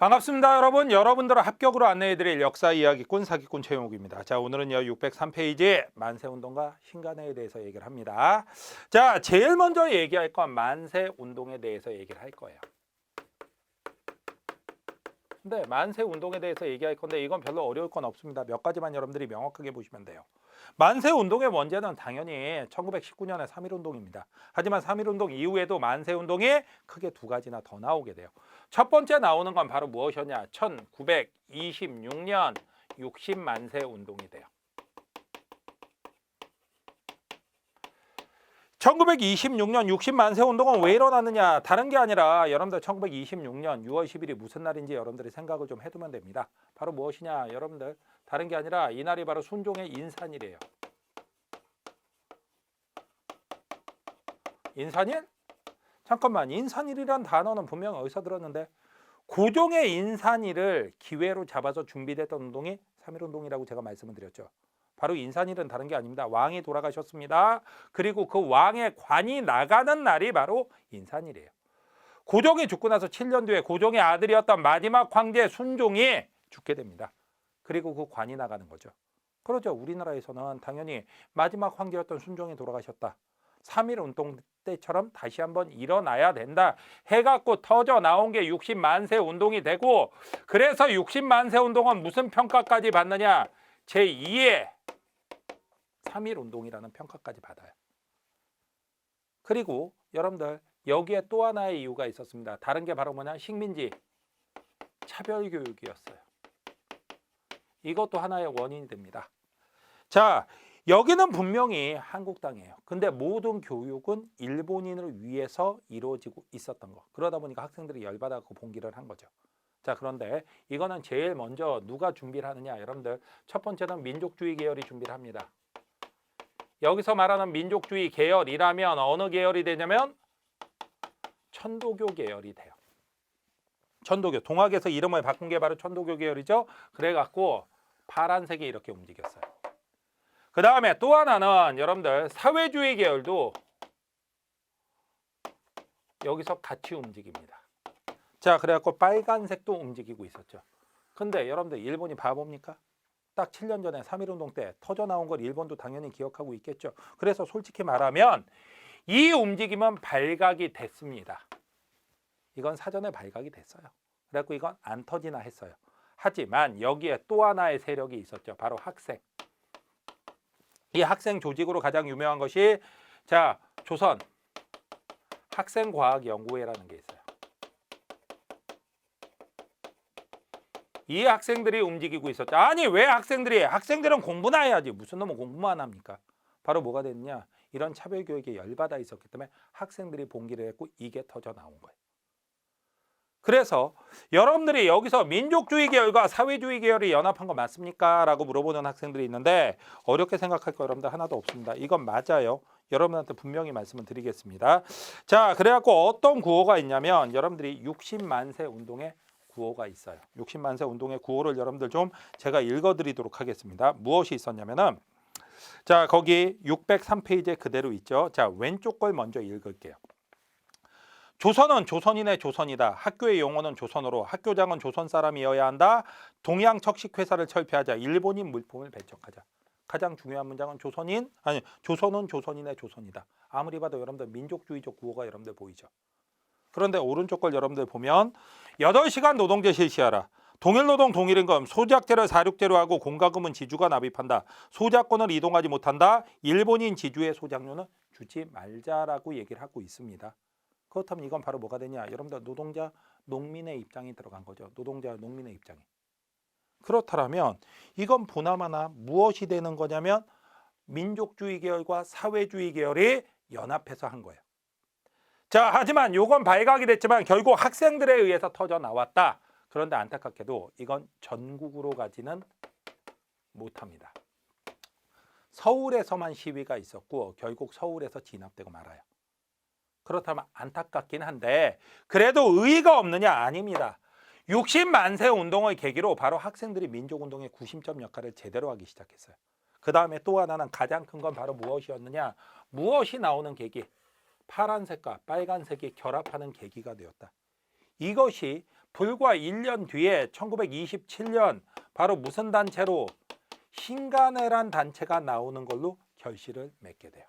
반갑습니다, 여러분. 여러분들을 합격으로 안내해드릴 역사 이야기꾼 사기꾼 최용욱입니다. 자, 오늘은요 603페이지 만세운동과 신간회에 대해서 얘기를 합니다. 자, 제일 먼저 얘기할 건 만세운동에 대해서 얘기를 할 거예요. 근데 만세운동에 대해서 얘기할 건데 이건 별로 어려울 건 없습니다. 몇 가지만 여러분들이 명확하게 보시면 돼요. 만세운동의 원제는 당연히 1919년의 3.1운동입니다. 하지만 3.1운동 이후에도 만세운동이 크게 두 가지나 더 나오게 돼요. 첫 번째 나오는 건 바로 무엇이었냐? 1926년 60만세 운동이 돼요. 1926년 60만세 운동은 왜 일어났느냐? 다른 게 아니라 여러분들 1926년 6월 10일이 무슨 날인지 여러분들이 생각을 좀 해두면 됩니다. 바로 무엇이냐? 여러분들 다른 게 아니라 이날이 바로 순종의 인산일이에요. 인산일? 잠깐만, 인산일이란 단어는 분명 어디서 들었는데 고종의 인산일을 기회로 잡아서 준비됐던 운동이 3.1운동이라고 제가 말씀을 드렸죠. 바로 인산일은 다른 게 아닙니다. 왕이 돌아가셨습니다. 그리고 그 왕의 관이 나가는 날이 바로 인산일이에요. 고종이 죽고 나서 7년 뒤에 고종의 아들이었던 마지막 황제 순종이 죽게 됩니다. 그리고 그 관이 나가는 거죠. 그렇죠. 우리나라에서는 당연히 마지막 황제였던 순종이 돌아가셨다. 3.1운동 때처럼 다시 한번 일어나야 된다 해갖고 터져 나온 게 60만세 운동이 되고, 그래서 60만세 운동은 무슨 평가까지 받느냐? 제2의 3.1운동이라는 평가까지 받아요. 그리고 여러분들 여기에 또 하나의 이유가 있었습니다. 다른 게 바로 뭐냐? 식민지 차별교육이었어요. 이것도 하나의 원인이 됩니다. 자, 여기는 분명히 한국 땅이에요. 근데 모든 교육은 일본인을 위해서 이루어지고 있었던 거. 그러다 보니까 학생들이 열받아서 봉기를 한 거죠. 자, 그런데 이거는 제일 먼저 누가 준비를 하느냐? 여러분들 첫 번째는 민족주의 계열이 준비를 합니다. 여기서 말하는 민족주의 계열이라면 어느 계열이 되냐면 천도교 계열이 돼요. 천도교, 동학에서 이름을 바꾼 게 바로 천도교 계열이죠. 그래갖고 파란색이 이렇게 움직였어요. 그 다음에 또 하나는 여러분들 사회주의 계열도 여기서 같이 움직입니다. 자, 그래갖고 빨간색도 움직이고 있었죠. 근데 여러분들 일본이 바보입니까? 딱 7년 전에 3.1운동 때 터져 나온 걸 일본도 당연히 기억하고 있겠죠. 그래서 솔직히 말하면 이 움직임은 발각이 됐습니다. 이건 사전에 발각이 됐어요. 그래갖고 이건 안 터지나 했어요. 하지만 여기에 또 하나의 세력이 있었죠. 바로 학생. 이 학생 조직으로 가장 유명한 것이 자, 조선 학생과학연구회라는 게 있어요. 이 학생들이 움직이고 있었죠. 아니, 왜 학생들은 공부나 해야지. 무슨 놈은 공부만 합니까? 바로 뭐가 됐냐? 이런 차별교육에 열받아 있었기 때문에 학생들이 봉기를 했고 이게 터져 나온 거예요. 그래서 여러분들이 여기서 민족주의 계열과 사회주의 계열이 연합한 거 맞습니까? 라고 물어보는 학생들이 있는데 어렵게 생각할 거 여러분들 하나도 없습니다. 이건 맞아요. 여러분한테 분명히 말씀을 드리겠습니다. 자, 그래갖고 어떤 구호가 있냐면 여러분들이 60만세 운동의 구호가 있어요. 60만세 운동의 구호를 여러분들 좀 제가 읽어드리도록 하겠습니다. 무엇이 있었냐면은 자, 거기 603페이지에 그대로 있죠. 자, 왼쪽 걸 먼저 읽을게요. 조선은 조선인의 조선이다. 학교의 용어는 조선어로, 학교장은 조선 사람이어야 한다. 동양 척식회사를 철폐하자. 일본인 물품을 배척하자. 가장 중요한 문장은 조선은 조선인의 조선이다. 아무리 봐도 여러분들 민족주의적 구호가 여러분들 보이죠. 그런데 오른쪽 걸 여러분들 보면 8시간 노동제 실시하라. 동일노동 동일임금, 소작제를 사륙제로 하고 공과금은 지주가 납입한다. 소작권을 이동하지 못한다. 일본인 지주의 소작료는 주지 말자라고 얘기를 하고 있습니다. 그렇다면 이건 바로 뭐가 되냐? 여러분들 노동자, 농민의 입장이 들어간 거죠. 노동자, 농민의 입장이. 그렇다면 이건 보나마나 무엇이 되는 거냐면 민족주의 계열과 사회주의 계열이 연합해서 한 거예요. 자, 하지만 이건 발각이 됐지만 결국 학생들에 의해서 터져 나왔다. 그런데 안타깝게도 이건 전국으로 가지는 못합니다. 서울에서만 시위가 있었고 결국 서울에서 진압되고 말아요. 그렇다면 안타깝긴 한데 그래도 의의가 없느냐? 아닙니다. 60만세 운동을 계기로 바로 학생들이 민족운동의 구심점 역할을 제대로 하기 시작했어요. 그 다음에 또 하나는 가장 큰 건 바로 무엇이었느냐? 무엇이 나오는 계기? 파란색과 빨간색이 결합하는 계기가 되었다. 이것이 불과 1년 뒤에 1927년 바로 무슨 단체로 흰가네란 단체가 나오는 걸로 결실을 맺게 돼요.